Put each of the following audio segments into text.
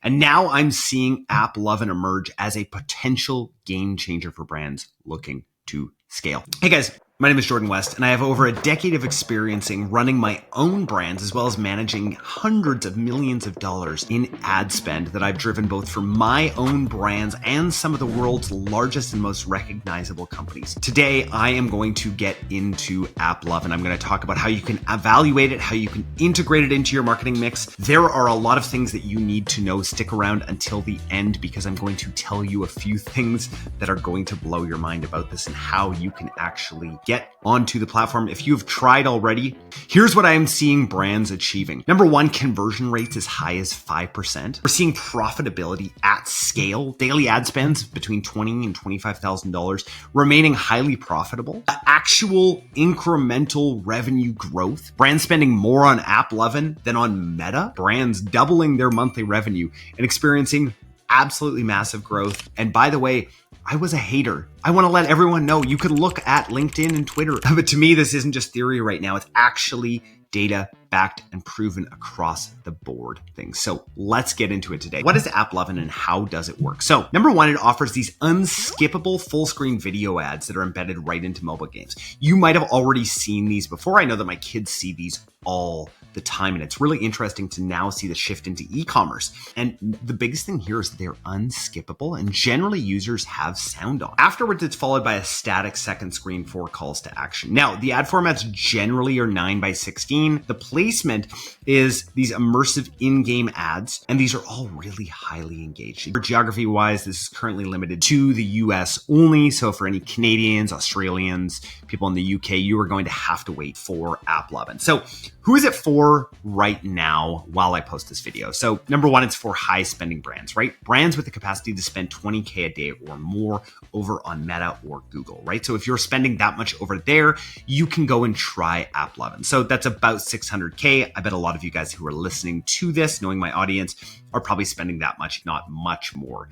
And now I'm seeing AppLovin emerge as a potential game changer for brands looking to scale. Hey guys, my name is Jordan West, and I have over a decade of experience in running my own brands as well as managing hundreds of millions of dollars in ad spend that I've driven both for my own brands and some of the world's largest and most recognizable companies. Today, I am going to get into AppLovin. I'm going to talk about how you can evaluate it, how you can integrate it into your marketing mix. There are a lot of things that you need to know. Stick around until the end because I'm going to tell you a few things that are going to blow your mind about this and how you can actually get onto the platform. If you've tried already, here's what I am seeing brands achieving. Number one, conversion rates as high as 5%. We're seeing profitability at scale, daily ad spends between $20,000 and $25,000, remaining highly profitable. Actual incremental revenue growth. Brands spending more on AppLovin than on Meta. Brands doubling their monthly revenue and experiencing absolutely massive growth. And by the way, I was a hater. I want to let everyone know you could look at LinkedIn and Twitter. But to me, this isn't just theory right now. It's actually data backed and proven across the board things. So let's get into it today. What is AppLovin and how does it work? So number one, it offers these unskippable full screen video ads that are embedded right into mobile games. You might have already seen these before. I know that my kids see these all the time, and it's really interesting to now see the shift into e-commerce. And the biggest thing here is they're unskippable, and generally users have sound on. Afterwards, it's followed by a static second screen for calls to action. Now, the ad formats generally are 9:16. The placement is these immersive in-game ads, and these are all really highly engaged. Geography-wise, this is currently limited to the US only. So for any Canadians, Australians, people in the UK, you are going to have to wait for AppLovin. So who is it for right now while I post this video? So number one, it's for high spending brands, right? Brands with the capacity to spend 20K a day or more over on Meta or Google, right? So if you're spending that much over there, you can go and try AppLovin. So that's about 600K. I bet a lot of you guys who are listening to this, knowing my audience, are probably spending that much, not much more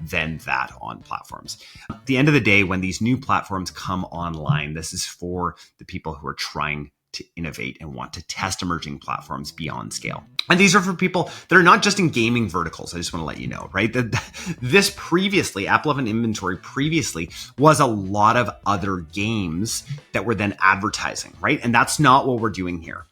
than that on platforms. At the end of the day, when these new platforms come online, this is for the people who are trying to innovate and want to test emerging platforms beyond scale. And these are for people that are not just in gaming verticals. I just want to let you know, right? This previously, AppLovin inventory previously was a lot of other games that were then advertising, right? And that's not what we're doing here.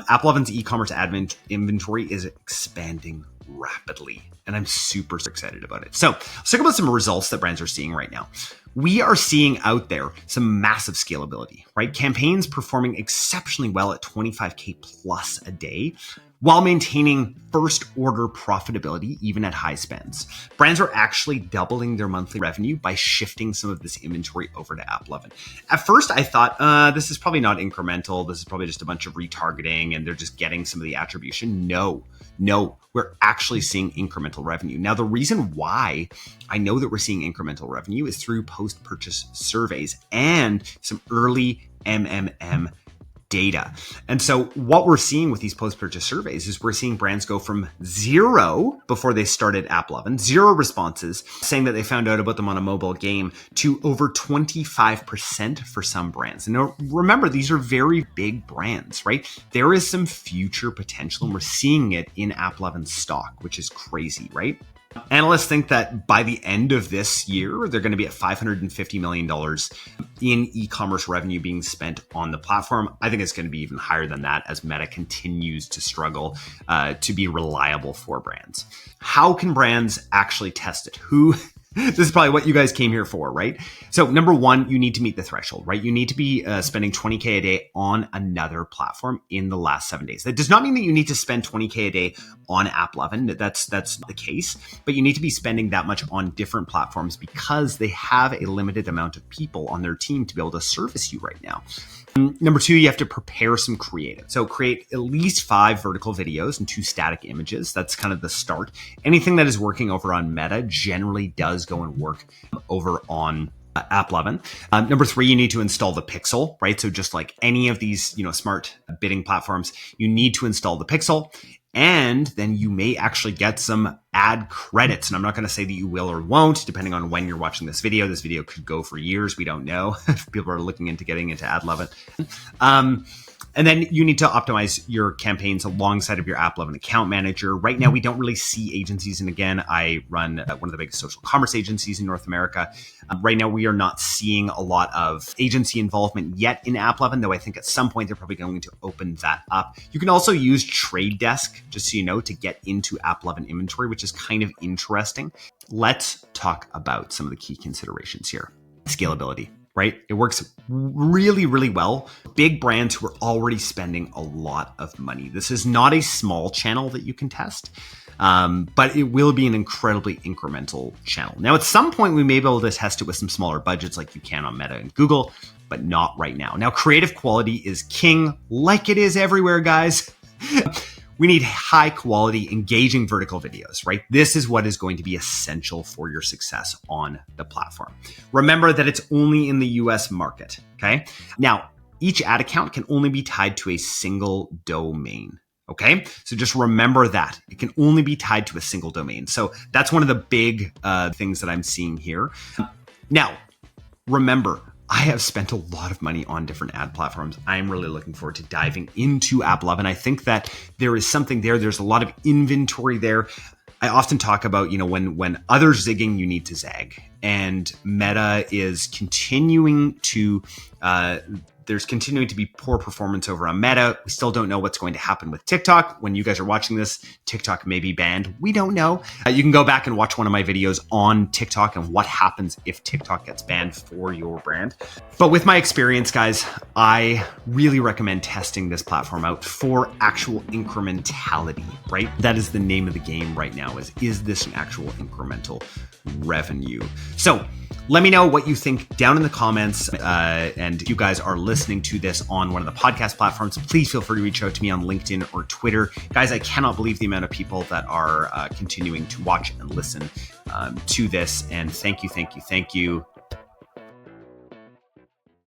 AppLovin's e-commerce admin inventory is expanding rapidly, and I'm super excited about it. So let's talk about some results that brands are seeing right now. We are seeing out there some massive scalability, right? Campaigns performing exceptionally well at 25K plus a day while maintaining first order profitability, even at high spends. Brands are actually doubling their monthly revenue by shifting some of this inventory over to AppLovin. At first, I thought, this is probably not incremental. This is probably just a bunch of retargeting and they're just getting some of the attribution. No, we're actually seeing incremental revenue. Now, the reason why I know that we're seeing incremental revenue is through post-purchase surveys and some early MMM data. And so what we're seeing with these post-purchase surveys is we're seeing brands go from 0 before they started AppLovin, 0 responses saying that they found out about them on a mobile game, to over 25% for some brands. And now, remember, these are very big brands, right? There is some future potential, and we're seeing it in AppLovin stock, which is crazy, right? Analysts think that by the end of this year, they're going to be at $550 million in e-commerce revenue being spent on the platform. I think it's going to be even higher than that as Meta continues to struggle to be reliable for brands. How can brands actually test it? This is probably what you guys came here for, right? So number one, you need to meet the threshold, right? You need to be spending 20K a day on another platform in the last 7 days. That does not mean that you need to spend 20K a day on AppLovin. That's not the case, but you need to be spending that much on different platforms because they have a limited amount of people on their team to be able to service you right now. Number two, you have to prepare some creative. So create at least 5 vertical videos and 2 static images. That's kind of the start. Anything that is working over on Meta generally does go and work over on AppLovin. Number 3, you need to install the pixel, right? So just like any of these, smart bidding platforms, you need to install the pixel. And then you may actually get some ad credits. And I'm not going to say that you will or won't, depending on when you're watching this video. This video could go for years. We don't know if people are looking into getting into AppLovin. And then you need to optimize your campaigns alongside of your AppLovin account manager. Right now, we don't really see agencies. And again, I run one of the biggest social commerce agencies in North America. Right now, we are not seeing a lot of agency involvement yet in AppLovin, though I think at some point they're probably going to open that up. You can also use Trade Desk, just so you know, to get into AppLovin inventory, which is kind of interesting. Let's talk about some of the key considerations here. Scalability. Right? It works really, really well. Big brands who are already spending a lot of money. This is not a small channel that you can test, but it will be an incredibly incremental channel. Now, at some point, we may be able to test it with some smaller budgets like you can on Meta and Google, but not right now. Now, creative quality is king, like it is everywhere, guys. We need high quality, engaging vertical videos, right? This is what is going to be essential for your success on the platform. Remember that it's only in the US market, okay? Now, each ad account can only be tied to a single domain, okay? So just remember that. It can only be tied to a single domain. So that's one of the big things that I'm seeing here. Now, remember, I have spent a lot of money on different ad platforms. I'm really looking forward to diving into AppLovin. I think that there is something there. There's a lot of inventory there. I often talk about, when others zigging, you need to zag. And Meta is continuing to, there's continuing to be poor performance over on Meta. We still don't know what's going to happen with TikTok. When you guys are watching this, TikTok may be banned. We don't know. You can go back and watch one of my videos on TikTok and what happens if TikTok gets banned for your brand. But with my experience, guys, I really recommend testing this platform out for actual incrementality, right? That is the name of the game right now is this an actual incremental revenue? So let me know what you think down in the comments. And if you guys are listening to this on one of the podcast platforms, please feel free to reach out to me on LinkedIn or Twitter. Guys, I cannot believe the amount of people that are continuing to watch and listen to this. And thank you.